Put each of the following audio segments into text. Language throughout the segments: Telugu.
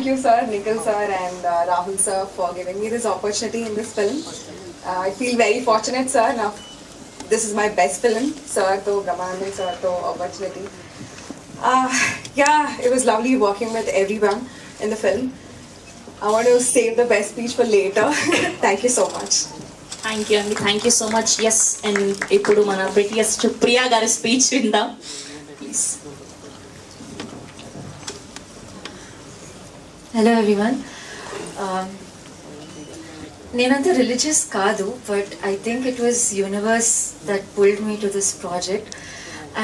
you, sir, Nikhil sir, and Rahul sir for giving me this opportunity in this film. I feel very fortunate, sir. Now, this is my best film, sir, to Brahmanandan sir, to opportunity. Yeah, it was lovely working with everyone in the film. I want to save the best speech for later. Thank you so much. Thank you, Andy. Thank you so much. Yes, and ఇప్పుడు మన prettiest Priya గారి స్పీచ్ విందాం ప్లీజ్. Hello everyone. నేనంత రిలీజియస్ కాదు, but I think it was universe that pulled me to this project,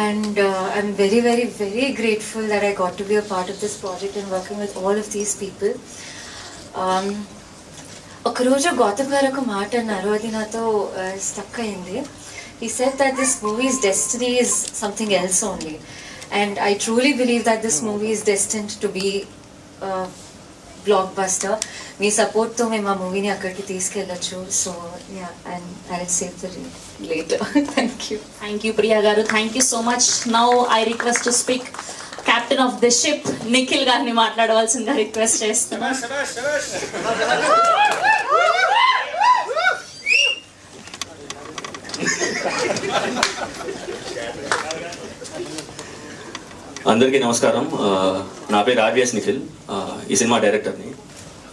and I'm very very very grateful that I got to be a part of this project and working with all of these people. ఒకరోజు గౌతమ్ గారు ఒక మాట అన్నారు, అది నాతో స్టక్ అయింది. He said that this movie's destiny is something else only, and I truly believe that this movie is destined to be blockbuster. మీ సపోర్ట్తో మేము ఆ మూవీని అక్కడికి తీసుకెళ్ళచ్చు. So ya, and I will save the later. Thank you Priya గారు. Thank you so much. Now I request to speak captain of the ship Nikhil గారిని మాట్లాడవలసిందిగా రిక్వెస్ట్ చేస్తున్నాను. అందరికీ నమస్కారం. నా పేరు ఆర్విఎస్ నిఖిల్. ఈ సినిమా డైరెక్టర్ని.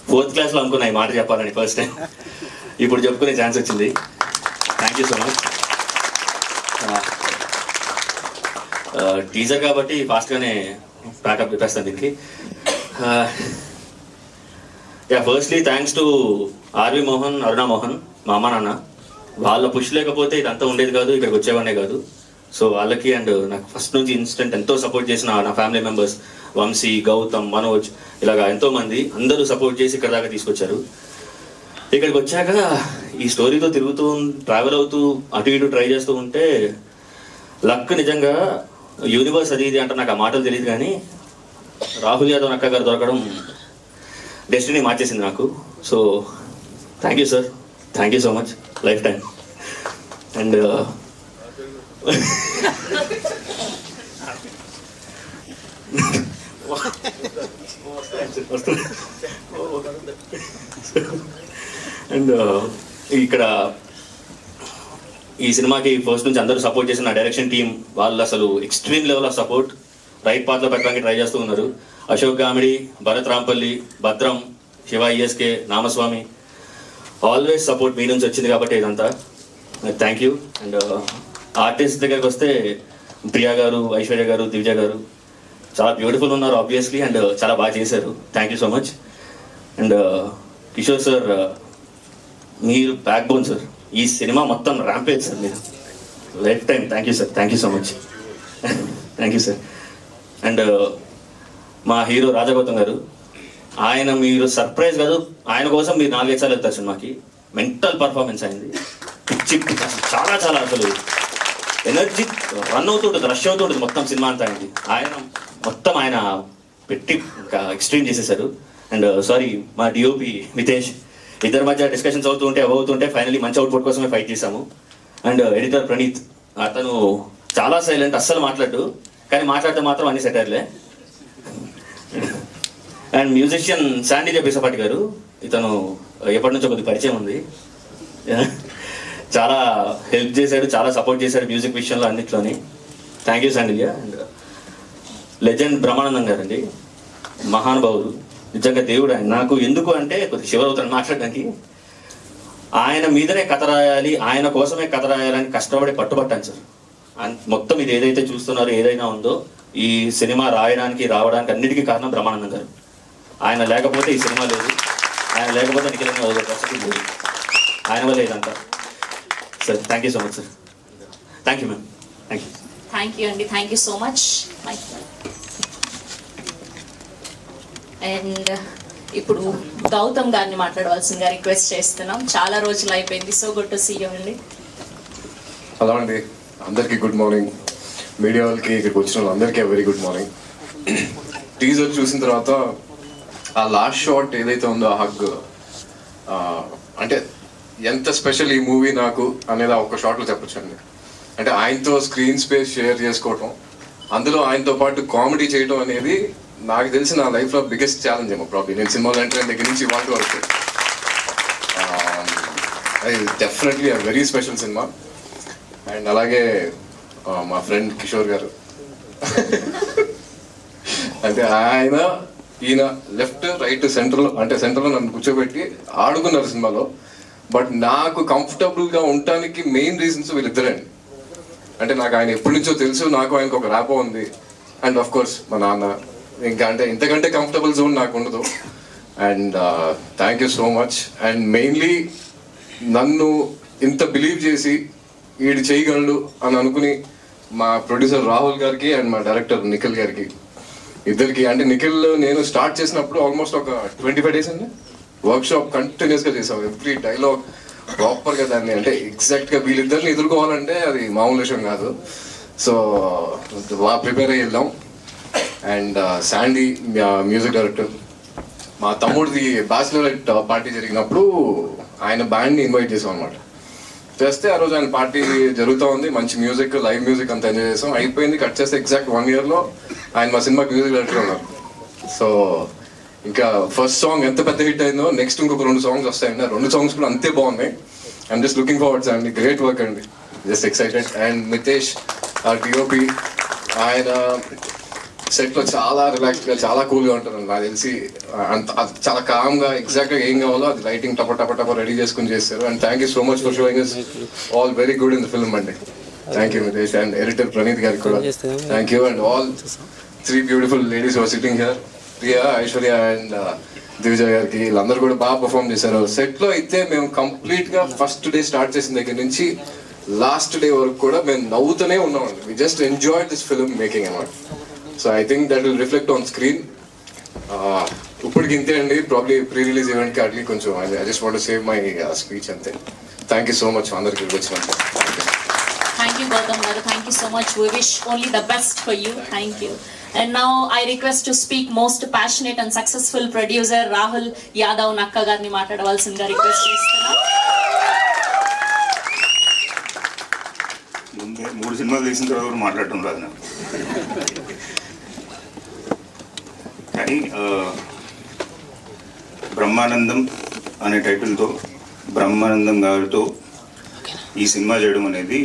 4th క్లాస్లో అనుకున్నా ఈ మాట చెప్పాలని ఫస్ట్ టైం. ఇప్పుడు చెప్పుకునే ఛాన్స్ వచ్చింది. Thank you so much. Teaser కాబట్టి ఫాస్ట్గానే ప్యాకప్ చెప్పేస్తాను దీనికి. Firstly thanks to Arvi Mohan, Aruna Mohan, మా అమ్మ నాన్న. వాళ్ళ పుష్ లేకపోతే ఇదంతా ఉండేది కాదు, ఇక్కడికి వచ్చేవాడే కాదు. సో వాళ్ళకి అండ్ నాకు ఫస్ట్ నుంచి ఇన్స్టెంట్ ఎంతో సపోర్ట్ చేసిన నా ఫ్యామిలీ మెంబర్స్ వంశీ, గౌతమ్, మనోజ్, ఇలాగా ఎంతోమంది అందరూ సపోర్ట్ చేసి ఇక్కడ దాకా తీసుకొచ్చారు. ఇక్కడికి వచ్చాక ఈ స్టోరీతో తిరుగుతూ ట్రావెల్ అవుతూ అటు ఇటు ట్రై చేస్తూ ఉంటే లక్ నిజంగా యూనివర్స్ అది ఇది అంటే నాకు ఆ మాటలు తెలియదు, కానీ రాహుల్ యాదవ్ అక్క గారు దొరకడం డెస్టినీ మార్చేసింది నాకు. So thank you sir, thank you so much, life time. And and ఇక్కడ ఈ సినిమాకి ఫస్ట్ నుంచి అందరూ సపోర్ట్ చేసిన నా డైరెక్షన్ టీం వాళ్ళు అసలు extreme level of support right పాత్రలో పెట్టడానికి ట్రై చేస్తూ ఉన్నారు. అశోక్ గామిడి, భరత్ రాంపల్లి, భద్రం, శివ ఈఎస్కే, నామస్వామి, ఆల్వేస్ సపోర్ట్ మీ నుంచి వచ్చింది కాబట్టి ఇదంతా థ్యాంక్ యూ. అండ్ ఆర్టిస్ట్ దగ్గరికి వస్తే ప్రియా గారు, ఐశ్వర్య గారు, దివ్య గారు చాలా బ్యూటిఫుల్ ఉన్నారు ఆబ్వియస్లీ, అండ్ చాలా బాగా చేశారు. Thank you so much. And Kishore sir, మీరు బ్యాక్ బోన్ సార్. ఈ సినిమా మొత్తం ర్యాంపేజ్ సార్, మీరు life time. Thank you sir, thank you so much, thank you sir. And మా హీరో రాజగౌతమ్ గారు, ఆయన మీరు సర్ప్రైజ్ కాదు, ఆయన కోసం మీరు 4-5 సార్లు వెళ్తారు సినిమాకి. మెంటల్ పర్ఫార్మెన్స్ అయింది, చాలా చాలా అసలు ఎనర్జీ రన్ అవుతుంటుంది, రష్ అవుతుంటుంది మొత్తం సినిమా అంతా అయింది. ఆయన పెట్టి ఎక్స్ట్రీమ్ చేసేసారు. అండ్ సారీ మా డిఓపి మితేష్, ఇద్దరి మధ్య డిస్కషన్స్ అవుతుంటే ఫైనలీ మంచి అవుట్పుట్ కోసమే ఫైట్ చేశాము. అండ్ ఎడిటర్ ప్రణీత్, అతను చాలా సైలెంట్, అస్సలు మాట్లాడు, కానీ మాట్లాడితే మాత్రం అన్ని సెటర్లే. అండ్ మ్యూజిషియన్ శాండీ జబిసపాటి గారు, ఇతను ఎప్పటి నుంచో కొద్ది పరిచయం ఉంది, చాలా హెల్ప్ చేశాడు, చాలా సపోర్ట్ చేశాడు మ్యూజిక్ విషయంలో అన్నిట్లోని. Thank you Sandilya. And legend Brahmanandam గారు అండి, మహానుభావుడు, నిజంగా దేవుడు ఆయన. నాకు ఎందుకు అంటే కొద్ది శివరవుతాను మాట్లాడడానికి. ఆయన మీదనే కథ రాయాలి, ఆయన కోసమే కథ రాయాలని కష్టపడి పట్టుబట్టాను సార్. మొత్తం ఇది ఏదైతే చూస్తున్నారో ఏదైనా ఉందో ఈ సినిమా రాయడానికి రావడానికి అన్నిటికీ కారణం బ్రహ్మానందం గారు. ఆయన లేకపోతే ఈ సినిమా లేదు, ఆయన లేకపోతే నిఖిలంగా ఒక పరిస్థితి లేదు. ఆయన వల్ల ఇదంతా sir. Thank you so much sir. Thank you ma'am. Thank you. Thank you అండి, thank you so much. And ఇప్పుడు గౌతమ్ గారిని మాట్లాడవలసిందిగా రిక్వెస్ట్ చేస్తున్నాం. చాలా రోజులు అయిపోయింది. So good to see you అండి. హలో అండి, అందరికీ గుడ్ మార్నింగ్. మీడియా వాళ్ళకి ఇక్కడికి వచ్చిన అందరికీ వెరీ గుడ్ మార్నింగ్. టీజర్ చూసిన తర్వాత ఆ లాస్ట్ షాట్ ఏదైతే ఉందో ఆ హగ్, అంటే ఎంత స్పెషల్ ఈ మూవీ నాకు అనేది ఒక్క షాట్లో చెప్పొచ్చండి. అంటే ఆయనతో స్క్రీన్ స్పేస్ షేర్ చేసుకోవటం, అందులో ఆయనతో పాటు కామెడీ చేయడం అనేది నాకు తెలిసి నా లైఫ్లో బిగ్గెస్ట్ ఛాలెంజ్ ఏమో ప్రాబ్లీ. నేను సినిమాలో ఎంటర్ దగ్గర నుంచి ఇవాళ వరకు అది definitely very special cinema. And అలాగే మా ఫ్రెండ్ కిషోర్ గారు అంటే ఈయన లెఫ్ట్ రైట్ సెంటర్లో అంటే సెంటర్లో నన్ను కూర్చోబెట్టి ఆడుకున్నారు సినిమాలో. బట్ నాకు కంఫర్టబుల్గా ఉండటానికి మెయిన్ రీజన్స్ వీళ్ళిద్దరండి. అంటే నాకు ఆయన ఎప్పటి నుంచో తెలుసు, నాకు ఆయనకు ఒక ర్యాపో ఉంది. అండ్ ఆఫ్ కోర్స్ మా నాన్న. ఇంకా అంటే ఇంతకంటే కంఫర్టబుల్ జోన్ నాకు ఉండదు. And thank you so much. And mainly నన్ను ఇంత బిలీవ్ చేసి వీడు చేయగలడు అని అనుకుని మా ప్రొడ్యూసర్ రాహుల్ గారికి అండ్ మా డైరెక్టర్ నిఖిల్ గారికి ఇద్దరికి. అంటే నిఖిల్ నేను స్టార్ట్ చేసినప్పుడు ఆల్మోస్ట్ ఒక 25 days అండి వర్క్షాప్ కంటిన్యూస్గా చేసాం. ఎవ్రీ డైలాగ్ ప్రాపర్గా దాన్ని అంటే ఎగ్జాక్ట్గా వీళ్ళిద్దరిని ఎదుర్కోవాలంటే అది మామూలు విషయం కాదు. సో బాగా ప్రిపేర్ అయ్యి వెళ్ళాం. అండ్ శాండీ మ్యూజిక్ డైరెక్టర్, మా తమ్ముడిది బ్యాచిలరేట్ పార్టీ జరిగినప్పుడు ఆయన బ్యాండ్ని ఇన్వైట్ చేసాం అనమాట. చేస్తే ఆ రోజు ఆయన పార్టీ జరుగుతూ ఉంది, మంచి మ్యూజిక్ లైవ్ మ్యూజిక్ అంతా ఎంజాయ్ చేసాం. అయిపోయింది, కట్ చేస్తే ఎగ్జాక్ట్ 1 yearలో ఆయన మా సినిమాకి మ్యూజిక్ డైరెక్టర్ ఉన్నారు. సో ఇంకా ఫస్ట్ సాంగ్ ఎంత పెద్ద హిట్ అయిందో నెక్స్ట్ ఇంకొక 2 songs వస్తాయండి. 2 songs కూడా అంతే బాగున్నాయి. ఐఎమ్ జస్ట్ లుకింగ్ ఫార్వర్డ్స్ అండి. గ్రేట్ వర్క్ అండి, just excited. And Mitesh DOP, ఆయన సెట్లో చాలా రిలాక్స్గా చాలా కూల్గా ఉంటారు. నాకు తెలిసి చాలా కామ్గా ఎగ్జాక్ట్గా ఏం కావాలో అది లైటింగ్ టప రెడీ చేసుకుని చేస్తారు. And thank you so much for showing us all very good in the film అండి. Thank you Mitesh. And editor Praneeth గారికి కూడా thank you. And all 3 beautiful ladies are sitting here, Priya, Aishwarya and Divija గారికి. వీళ్ళందరూ కూడా బాగా పర్ఫామ్ చేశారు. సెట్లో అయితే మేము కంప్లీట్గా ఫస్ట్ డే స్టార్ట్ చేసిన దగ్గర నుంచి లాస్ట్ డే వరకు కూడా మేము నవ్వుతూనే ఉన్నామండి. We just enjoy this film making అన్నమాట. So I think that will reflect on screen. ఇప్పటికి ఇంతే అండి. ప్రాబ్లీ ప్రీ రిలీజ్ ఈవెంట్కి అట్లీ కొంచెం I just want to save my speech అంతే. థ్యాంక్ యూ సో మచ్ అందరికి వచ్చినందుకు. Thank you, Gautam garu. Thank you so much. We wish only the best for you. Thank you. And now I request to speak most passionate and successful producer Rahul Yadav Nakka garni maatladavaల్సిందిగా రిక్వెస్ట్ చేస్తున్నాను. ముందే 3 సినిమాలు తీసిన తర్వాత మాట్లాడటం రాదు నాకు. కానీ బ్రహ్మానందం అనే టైటిల్తో బ్రహ్మానందం గారితో ఈ సినిమా చేయడం అనేది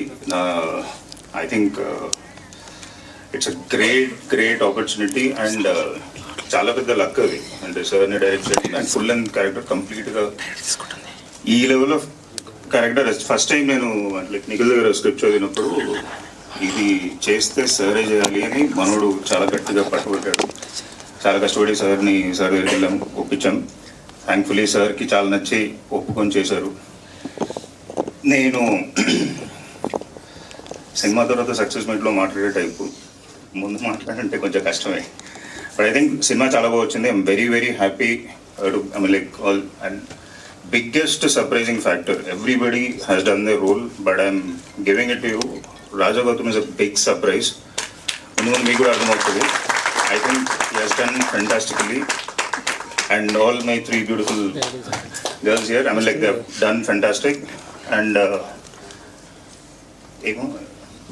I think it's a great opportunity. And చాలా పెద్ద లక్ అది. అంటే సార్ని డైరెక్ట్ చేయడం అండ్ ఫుల్ అండ్ క్యారెక్టర్ కంప్లీట్గా ఈ level of character first time నేను లైక్ నిఖిల్ దగ్గర స్క్రిప్ట్ చదివినప్పుడు ఇది చేస్తే సరే చేయాలి అని మనోడు చాలా గట్టిగా పట్టుబట్టాడు. చాలా కష్టపడి సార్ దగ్గరికి వెళ్ళాము, ఒప్పించాం. థ్యాంక్ఫుల్లీ సార్కి చాలా నచ్చి ఒప్పుకొని చేశారు. నేను సినిమా తర్వాత సక్సెస్ మీట్లో మాట్లాడే టైపు, ముందు మాట్లాడంటే కొంచెం కష్టమే. బట్ ఐ థింక్ సినిమా చాలా బాగా వచ్చింది. I'm very happy. I mean like all and biggest surprising factor, everybody has done their role, but I'm giving it to you. Raja Gautam is a big surprise. I think he has done fantastically, and all my 3 beautiful girls here, I mean like they have done fantastic. And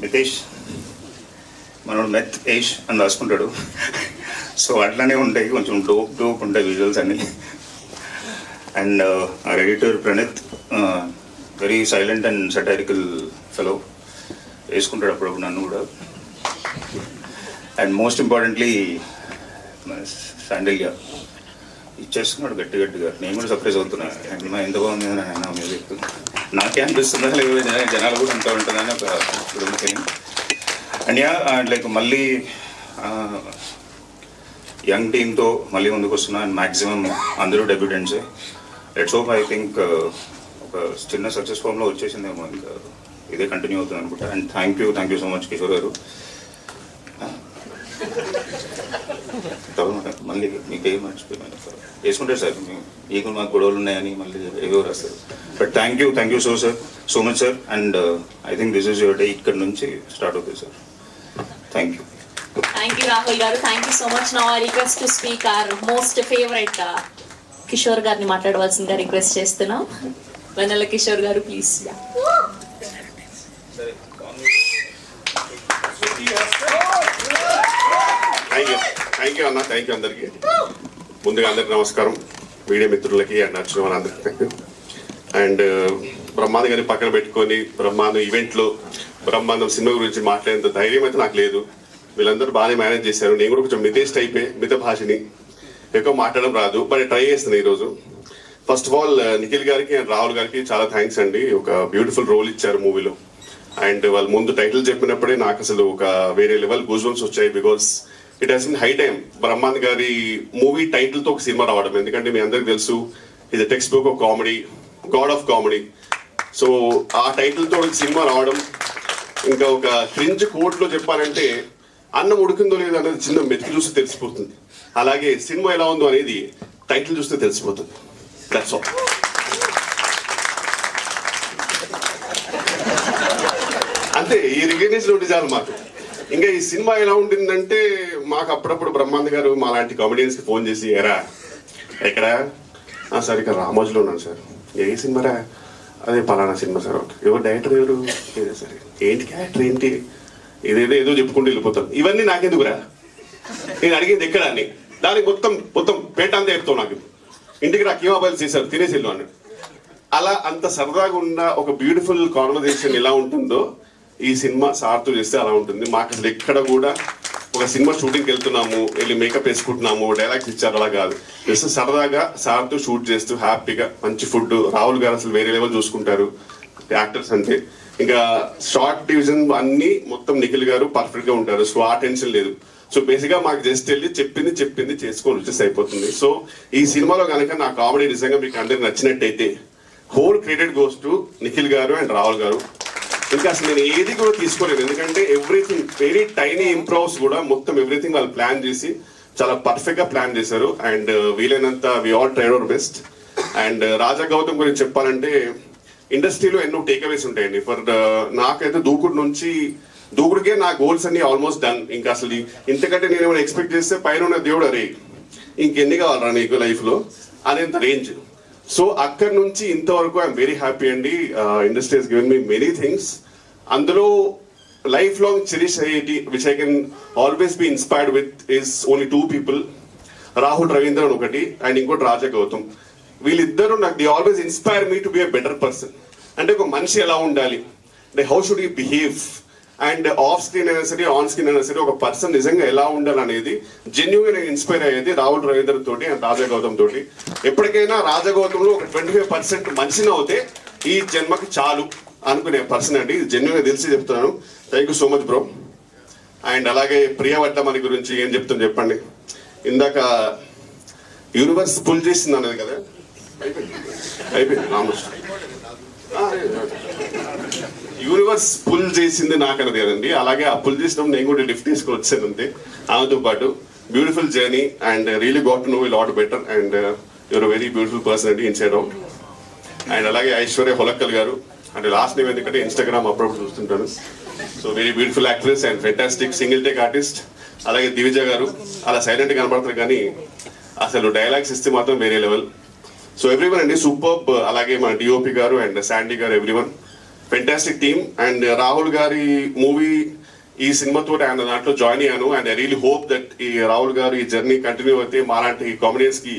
Mitesh మనోడు మెత్ ఏష్ అని రాసుకుంటాడు. సో అట్లానే ఉంటాయి, కొంచెం డోప్ ఉంటాయి విజువల్స్ అన్నీ. And our editor Pranith, very silent and satirical fellow, వేసుకుంటాడు అప్పుడప్పుడు నన్ను కూడా. అండ్ మోస్ట్ ఇంపార్టెంట్లీ శాండిల్య ఇచ్చేస్తున్నాడు గట్టిగా. నేను కూడా సర్ప్రైజ్ అవుతున్నా, ఎంత బాగుంది ఆయన మ్యూజిక్. నాకే అనిపిస్తుందా లేదు జనాలు కూడా అంతా ఉంటుందని ఒక ఫీలింగ్. అండ్ లైక్ మళ్ళీ యంగ్ టీమ్తో మళ్ళీ ముందుకు వస్తున్నా. అండ్ మ్యాక్సిమం అందరూ డెబ్యూటెంట్సే. Let's hope. ఐ థింక్ ఒక చిన్న సక్సెస్ ఫామ్లో వచ్చేసిందేమో, ఇంకా ఇదే కంటిన్యూ అవుతుంది అనుకుంటా. And thank you so much Kishore గారు. మళ్ళీ మీకేం మర్చిపోయాను వేసుకుంటారు సార్, మీకు మాకు గొడవలు ఉన్నాయని మళ్ళీ ఏవో రాస్తారు. But thank you so much sir. And I think this is your day. ఇక్కడ నుంచి స్టార్ట్ అవుతుంది సార్. థ్యాంక్ యూ రాహుల్ గారు. Thank you so much. Now I request to speak our most favourite Kishore గారిని మాట్లాడవలసిందిగా రిక్వెస్ట్ చేస్తున్నాం. వెన్నెల కిషోర్ గారు ప్లీజ్. థ్యాంక్ యూ అన్న, థ్యాంక్ యూ అందరికీ. ముందుగా అందరికి నమస్కారం, మీడియా మిత్రులకి అండ్ నచ్చిన వాళ్ళందరికీ థ్యాంక్ యూ. అండ్ బ్రహ్మాండం గారిని పక్కన పెట్టుకొని బ్రహ్మాండం ఈవెంట్లో బ్రహ్మాండం సినిమా గురించి మాట్లాడేంత ధైర్యం అయితే నాకు లేదు. వీళ్ళందరూ బాగానే మేనేజ్ చేశారు. నేను కూడా కొంచెం మితేస్ట్ అయిపోయి మిత భాషని ఎక్కువ మాట్లాడడం రాదు, బట్ ట్రై చేస్తున్నాను ఈరోజు. ఫస్ట్ ఆఫ్ ఆల్ నిఖిల్ గారికి అండ్ రాహుల్ గారికి చాలా థ్యాంక్స్ అండి. ఒక బ్యూటిఫుల్ రోల్ ఇచ్చారు మూవీలో. అండ్ వాళ్ళు ముందు టైటిల్ చెప్పినప్పుడే నాకు అసలు ఒక వేరే లెవెల్ గూజ్బంప్స్ వచ్చాయి. Because it has been high time బ్రహ్మాండ్ గారి మూవీ టైటిల్తో ఒక సినిమా రావడం. ఎందుకంటే మీ అందరికి తెలుసు, ఇది text book of comedy, God of comedy. So ఆ టైటిల్తో ఒక సినిమా రావడం, ఇంకా ఒక క్రింజ్ కోర్టులో చెప్పాలంటే అన్నం ఉడికిందో లేదో అనేది చిన్న మెతుకు చూస్తే తెలిసిపోతుంది. అలాగే సినిమా ఎలా ఉందో అనేది టైటిల్ చూస్తే తెలిసిపోతుంది. That's all. అంతే, ఈ రికగ్నైజ్ ఉంటే చాలు మాకు. ఇంకా ఈ సినిమా ఎలా ఉంటుందంటే, మాకు అప్పుడప్పుడు బ్రహ్మాండ్ గారు మా లాంటి కామెడియన్స్ కి ఫోన్ చేసి, ఎరా ఎక్కడ సార్ ఇక్కడ రామోజీలో ఉన్నాను సార్. ఏ సినిమారా? అదే పలానా సినిమా సార్. ఓకే, ఎవరు డైరెక్టర్ ఎవరు? సరే, ఏంటి క్యారెక్టర్ ఏంటి? ఏదో చెప్పుకుంటూ వెళ్ళిపోతాను. ఇవన్నీ నాకెందుకురా? నేను అడిగేది ఎక్కడ అని. దానికి మొత్తం పేట అంతా చెప్తావు. నాకు ఇంటికి రా కీమాబాయిలు చేశారు, తినేసి వెళ్ళు అన్నాడు. అలా అంత సరదాగా ఉన్న ఒక బ్యూటిఫుల్ కాన్వర్జేషన్ ఎలా ఉంటుందో ఈ సినిమా సార్తో చేస్తే అలా ఉంటుంది. మాకు అసలు ఎక్కడ కూడా ఒక సినిమా షూటింగ్కి వెళ్తున్నాము, వెళ్ళి మేకప్ వేసుకుంటున్నాము, డైలాగ్స్ ఇచ్చారు, అలా కాదు. జస్ట్ సరదాగా సార్తో షూట్ చేస్తూ హ్యాపీగా మంచి ఫుడ్. రాహుల్ గారు అసలు వేరే లెవెల్ చూసుకుంటారు యాక్టర్స్ అంటే. ఇంకా షార్ట్ డివిజన్ అన్ని మొత్తం నిఖిల్ గారు పర్ఫెక్ట్ గా ఉంటారు. సో ఆ టెన్షన్ లేదు. సో బేసిక్ గా మాకు జస్ట్ వెళ్ళి చెప్పింది చేసుకొని వచ్చేసి అయిపోతుంది. సో ఈ సినిమాలో కనుక నా కామెడీ నిజంగా మీకు అందరికి నచ్చినట్టయితే whole credit goes to Nikhil గారు అండ్ రాహుల్ గారు. ఇంకా అసలు నేను ఏది కూడా తీసుకోలేదు, ఎందుకంటే ఎవ్రీథింగ్ వెరీ టైనీ ఇంప్రూవ్స్ కూడా మొత్తం ఎవ్రీథింగ్ వాళ్ళు ప్లాన్ చేసి చాలా పర్ఫెక్ట్ గా ప్లాన్ చేశారు. అండ్ వీలైనంత we all tried our best. And Raja Gautham గురించి చెప్పాలంటే, ఇండస్ట్రీలో ఎన్నో టేక్అవేస్ ఉంటాయండి. నాకైతే దూకుడికే నా గోల్స్ అన్ని ఆల్మోస్ట్ డన్. ఇంకా అసలు ఇంతకంటే నేను ఏమైనా ఎక్స్పెక్ట్ చేస్తే పైన ఉన్న దేవుడు అరే ఇంకెన్ని కావాలరా నీకు లైఫ్ లో అనేంత రేంజ్. సో అక్కడి నుంచి ఇంతవరకు ఐఎమ్ వెరీ హ్యాపీ అండి. Industry has given me many things. అందులో లైఫ్ లాంగ్ చెరిష్ అయ్యేటి which I can always be inspired with is only 2 people. Rahul Ravindran ఒకటి అండ్ ఇంకోటి రాజా గౌతమ్. వీళ్ళిద్దరూ నాకు they always inspire me to be a better person. అంటే ఒక మనిషి ఎలా ఉండాలి, అంటే how should you behave, and off screen అయినా సరే ఆన్ స్క్రీన్ అయినా సరే ఒక పర్సన్ నిజంగా ఎలా ఉండాలి అనేది జెన్యూన్ గా నేను ఇన్స్పైర్ అయ్యేది రాహుల్ రవీంద్ర తోటి అండ్ రాజా గౌతమ్ తోటి. ఎప్పటికైనా రాజా గౌతమ్ లో ఒక 25% మనిషిని అవుతే ఈ జన్మకి చాలు అనుకునే పర్సన్ అండి. జెన్యూన్ గా తెలిసి చెప్తున్నాను. Thank you so much bro. And అలాగే ప్రియా వడ్డమని గురించి ఏం చెప్తాను చెప్పండి. ఇందాక యూనివర్స్ పుల్ చేసింది అన్నది కదా, అయిపోయింది ఆల్మోస్ట్. యూనివర్స్ పుల్ చేసింది నాకు అన్నది కదండి. అలాగే ఆ పుల్ చేసినప్పుడు నేను కూడా లిఫ్ట్ తీసుకొని వచ్చాను అంతే. ఆమెతో పాటు beautiful journey and really got to know you lot better and your very beautiful personality inside out. And అలాగే ఐశ్వర్య హొలక్కల్ గారు, అంటే లాస్ట్ నేమ్ ఎందుకంటే ఇన్స్టాగ్రామ్ అప్పుడప్పుడు చూస్తుంటాను. So very beautiful actress and fantastic single take artist. అలాగే దివిజ గారు అలా సైలెంట్ కనబడతారు కానీ అసలు డైలాగ్స్ ఇస్తే మాత్రం వేరే లెవెల్. సో ఎవ్రీవన్ అండి సూపర్బ్. అలాగే మన డిఓపి గారు అండ్ శాండీ గారు, everyone fantastic team. And Rahul గారి మూవీ ఈ సినిమాతో ఆయన దాంట్లో జాయిన్ అయ్యాను. And I really hope that ఈ రాహుల్ గారు ఈ జర్నీ కంటిన్యూ అయితే మాలాంటి కామెడియన్స్ కి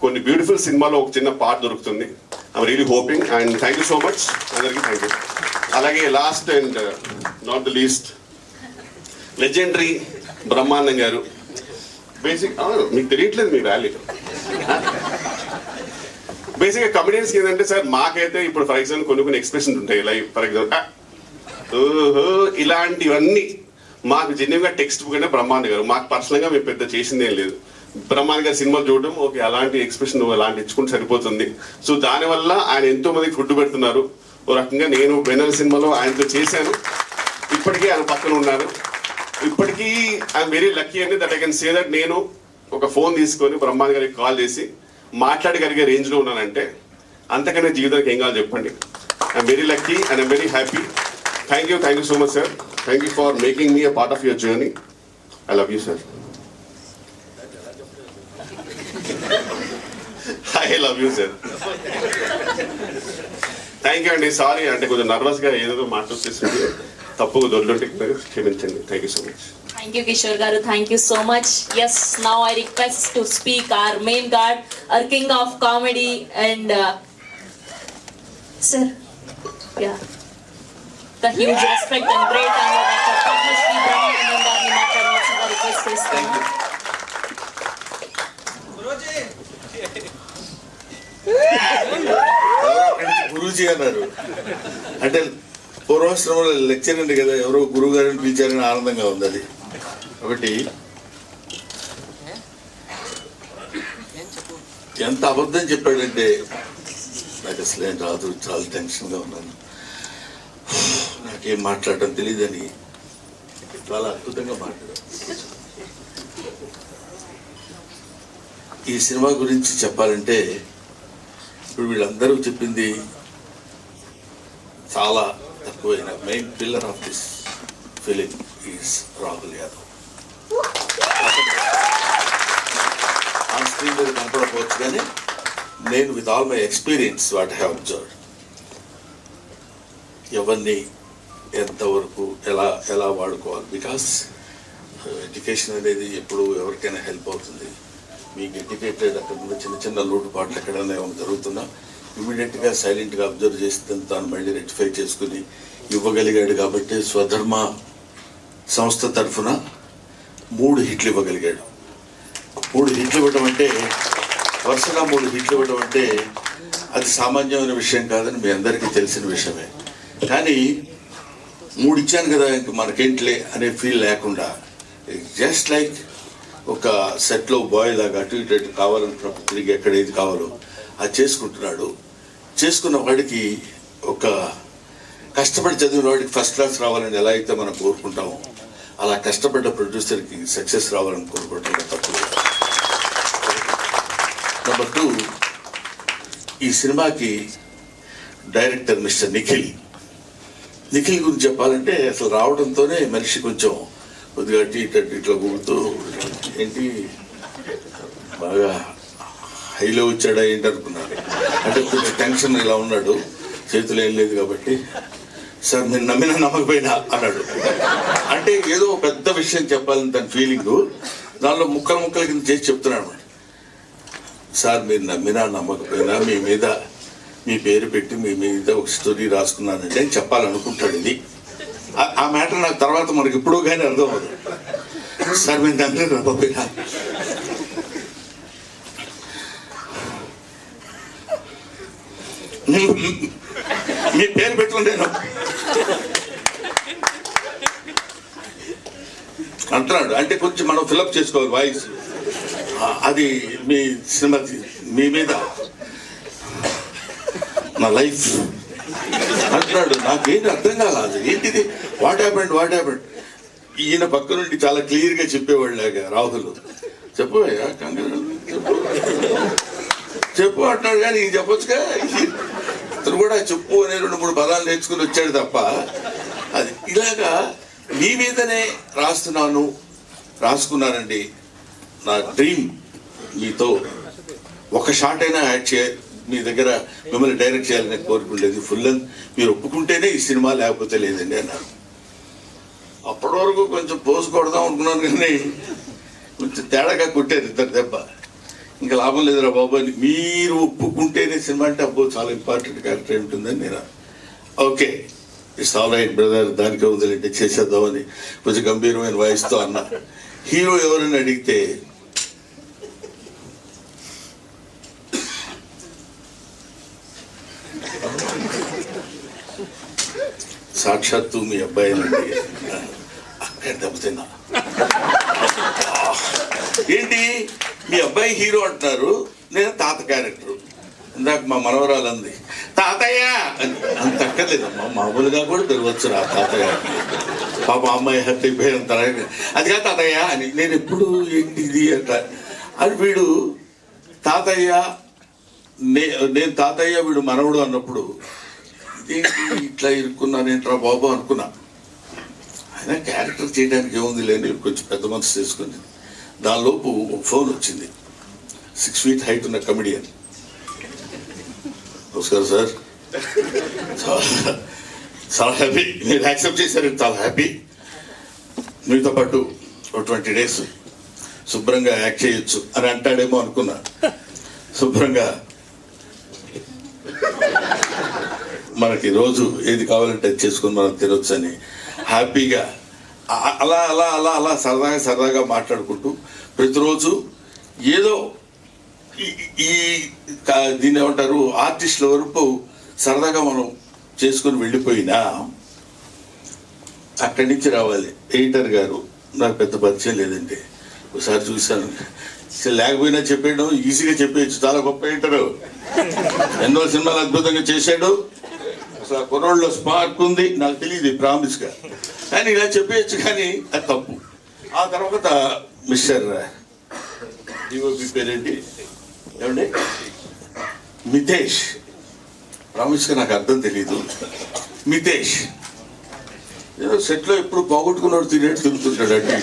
కొన్ని బ్యూటిఫుల్ సినిమాలో ఒక చిన్న పార్ట్ దొరుకుతుంది. I'm really hoping. And thank you so much అందరికీ, థ్యాంక్ యూ. అలాగే last and not the least legendary Brahmanandam గారు. బేసిక్ మీకు తెలియట్లేదు మీ వాల్యూ. బేసిక్గా కమెడియన్స్ ఏంటంటే సార్ మాకైతే ఇప్పుడు ఫర్ ఎగ్జాంపుల్ కొన్ని ఎక్స్ప్రెషన్స్ ఉంటాయి. లైక్ ఫర్ ఎగ్జాంపుల్ ఓహో ఇలాంటివన్నీ మాకు జెన్యున్గా టెక్స్ట్ బుక్ అంటే బ్రహ్మాండ గారు. మాకు పర్సనల్గా మేము పెద్ద చేసిందేం లేదు. బ్రహ్మాండ గారు సినిమా చూడడం ఓకే అలాంటి ఎక్స్ప్రెషన్ అలాంటి ఇచ్చుకుంటే సరిపోతుంది. సో దానివల్ల ఆయన ఎంతో మందికి ఫుడ్ పెడుతున్నారు. ఓ రకంగా నేను బెనల్ సినిమాలో ఆయనతో చేశాను. ఇప్పటికీ ఆయన పక్కన ఉన్నారు. ఇప్పటికీ ఐఎమ్ వెరీ లక్కీ అండి that I can say that నేను ఒక ఫోన్ తీసుకొని బ్రహ్మాండ గారికి కాల్ చేసి మాట్లాడగలిగే రేంజ్లో ఉన్నానంటే అంతకన్నా జీవితానికి ఏం కావాలి చెప్పండి. I'm very lucky and I'm very happy. Thank you so much sir. Thank you for making me a part of your journey. I love you sir. I love you sir. Thank you అండి. సారీ అంటే కొంచెం నర్వస్గా ఏదో మాట్లాడుతుంది, తప్పుగా దొడ్లుంటే క్షమించండి. Thank you so much. Thank you, Kishore Garu. Thank you so much. Yes, now I request to speak our main guard, our king of comedy, and sir, yeah, the huge respect and great honor Dr. Padma Shri Brahmanandam Garni మాట్లాడాల్సిందిగా రిక్వెస్ట్ చేస్తున్నాను. గురూజీ అన్నారు అంటే పూర్వాశ్రమంలో లెక్చర్ అండి కదా, ఎవరో గురువు గారిని పిలిచారని ఆనందంగా ఉంది. అది ఒకటి. ఎంత అబద్ధం చెప్పాడంటే నాకు అసలు ఏం రాదు, చాలా టెన్షన్గా ఉన్నాను, నాకేం మాట్లాడటం తెలియదని చాలా అద్భుతంగా మాట్లాడాడు. ఈ సినిమా గురించి చెప్పాలంటే ఇప్పుడు వీళ్ళందరూ చెప్పింది చాలా తక్కువైన main pillar of this film is Rahul Yadav. On screen మీద కనపడకపోవచ్చు కానీ నేను with all my experience what have observed ఎవరిని ఎంతవరకు ఎలా వాడుకోవాలి. బికాస్ ఎడ్యుకేషన్ అనేది ఎప్పుడు ఎవరికైనా హెల్ప్ అవుతుంది. మీకు ఎడ్యుకేటెడ్ అక్కడ ఉన్న చిన్న చిన్న లోటుపాట్లు ఎక్కడైనా ఏమైనా జరుగుతున్నా ఇమీడియట్గా సైలెంట్గా అబ్జర్వ్ చేస్తే తాను మళ్ళీ రెక్టిఫై చేసుకుని ఇవ్వగలిగాడు. కాబట్టి స్వధర్మ సంస్థ తరఫున 3 హిట్లు ఇవ్వగలిగాడు. 3 హిట్లు ఇవ్వడం అంటే వరుసగా 3 హిట్లు ఇవ్వడం అంటే అది సామాన్యమైన విషయం కాదని మీ అందరికీ తెలిసిన విషయమే. కానీ 3 ఇచ్చాను కదా ఇంక మనకేంట్లే అనే ఫీల్ లేకుండా జస్ట్ లైక్ ఒక సెట్లో బాయ్ లాగా అటు ఇటు కావాలనుకున్నప్పుడు తిరిగి ఎక్కడ ఏది కావాలో అది చేసుకుంటున్నాడు. చేసుకున్న వాడికి ఒక కష్టపడి చదివిన వాడికి ఫస్ట్ క్లాస్ రావాలని ఎలా అయితే మనం కోరుకుంటామో అలా కష్టపడ్డ ప్రొడ్యూసర్కి సక్సెస్ రావాలని కోరుకోవటం తప్పు. నెంబర్ 2, ఈ సినిమాకి డైరెక్టర్ మిస్టర్ నిఖిల్ గురించి చెప్పాలంటే అసలు రావడంతోనే మనిషి కొంచెం కొద్దిగా ఇట్లా కూడుతూ ఏంటి బాగా హైలో వచ్చాడా ఏంటి అనుకున్నాను. అంటే కొంచెం టెన్షన్ ఇలా ఉన్నాడు, చేతులు ఏం లేదు కాబట్టి సార్ నేను నమ్మినా నమ్మకపోయినా అన్నాడు. అంటే ఏదో పెద్ద విషయం చెప్పాలని తన ఫీలింగ్ దానిలో ముక్కల కింద చేసి చెప్తున్నాడు అనమాట. సార్ మీరు నమ్మినా నమ్మకపోయినా మీ మీద మీ పేరు పెట్టి మీ మీద ఒక స్టోరీ రాసుకున్నానంటే అని చెప్పాలనుకుంటాడు. ఇది ఆ మ్యాటర్ నాకు తర్వాత మనకి ఇప్పుడు కానీ అర్థం అవ్వదు. సార్ మీరు నమ్మినా నమ్మకపోయినా మీ పేరు పెట్టుకుంటాను అంటున్నాడు. అంటే కొంచెం మనం ఫిలప్ చేసుకోవాలి వాయిస్. అది మీ సినిమా మీ మీద నా లైఫ్ అంటున్నాడు. నాకేంటి అర్థం కాలేదు, ఏంటిది వాట్ హ్యాపెండ్. ఈయన పక్క నుండి చాలా క్లియర్గా చెప్పేవాళ్ళగా రాహుల్ చెప్పవయ్యా కంగారు చెప్పు అంటున్నాడు. కానీ ఇది చెప్పొచ్చుగా, ఇతను కూడా చెప్పు అనే 2-3 పదాలు నేర్చుకుని వచ్చాడు తప్ప అది ఇలాగా మీ మీదనే రాసుకున్నానండి. నా డ్రీమ్ మీతో ఒక షాట్ అయినా యాడ్ మీ దగ్గర మిమ్మల్ని డైరెక్ట్ చేయాలని కోరుకుండేది. ఫుల్ లెంత్ మీరు ఒప్పుకుంటేనే ఈ సినిమా, లేకపోతే లేదండి అన్నారు. అప్పటి వరకు కొంచెం పోసు కొడదాం అనుకున్నాను కానీ కొంచెం తేడాగా కొట్టారు 2 దెబ్బ. ఇంకా లాభం లేదురా బాబు అని మీరు ఒప్పుకుంటేనే సినిమా అంటే అబ్బో చాలా ఇంపార్టెంట్ క్యారెక్టర్ ఉంటుందని నేను okay it's all right brother దానికే వదిలేంటే చేసేద్దామని కొంచెం గంభీరమైన వాయిస్తో అన్నా. హీరో ఎవరని అడిగితే సాక్షాత్తు మీ అబ్బాయి అక్కడ దెబ్బతిన్నా. ఏంటి మీ అబ్బాయి హీరో అంటున్నారు, నేను తాత క్యారెక్టర్. ఇందాక మా మనవరాలు అంది తాతయ్య అని. అంత అక్కర్లేదమ్మా, మామూలుగా కూడా పిలవచ్చు రా తాతయ్య. పాప అమ్మాయి హ్యాపీ అయిపోయినంత అది కాదు తాతయ్య అని. నేను ఎప్పుడు ఏంటి ఇది అంట అని. వీడు తాతయ్య, నేను తాతయ్య, వీడు మనవడు అన్నప్పుడు ఇదేంటి ఇట్లా ఇరుక్కున్నానేంట్రా బాబు అనుకున్నా. అయినా క్యారెక్టర్ చేయడానికి ఏముంది లేని కొంచెం పెద్ద మనసు చేసుకుని దానిలోపు ఒక ఫోన్ వచ్చింది. 6 feet హైట్ ఉన్న కమెడియన్. నమస్కారం సార్, చాలా హ్యాపీ మీరు యాక్సెప్ట్ చేశారు, చాలా హ్యాపీ. మీతో పాటు 20 days శుభ్రంగా యాక్ట్ చేయొచ్చు అని అంటాడేమో అనుకున్నా. శుభ్రంగా మనకి రోజు ఏది కావాలంటే అది చేసుకొని మనం తినొచ్చు అని హ్యాపీగా అలా అలా అలా అలా సరదాగా మాట్లాడుకుంటూ ప్రతిరోజు ఏదో ఈ దీన్ని ఏమంటారు ఆర్టిస్టుల వరకు సరదాగా మనం చేసుకొని వెళ్ళిపోయినా అక్కడి నుంచి రావాలి. ఎడిటర్ గారు నాకు పెద్ద పరిచయం లేదండి, ఒకసారి చూశాను, లేకపోయినా చెప్పేయడం ఈజీగా చెప్పేయచ్చు, చాలా గొప్ప ఎడిటరు, ఎన్నో సినిమాలు అద్భుతంగా చేశాడు, అసలు ఆ కుర్రోళ్ళలో స్పార్క్ ఉంది, నాకు తెలియదు ప్రామిస్గా, కానీ ఇలా చెప్పేయచ్చు, కానీ అది తప్పు. ఆ తర్వాత మిస్టర్ డిఓపి పేరేంటి ఏమండి మితేష్, ప్రామిస్గా నాకు అర్థం తెలీదు, మితేష్ ఏదో సెట్లో ఎప్పుడు పోగొట్టుకున్నాడు తినేట్టు తిరుగుతుంటాడు అంటే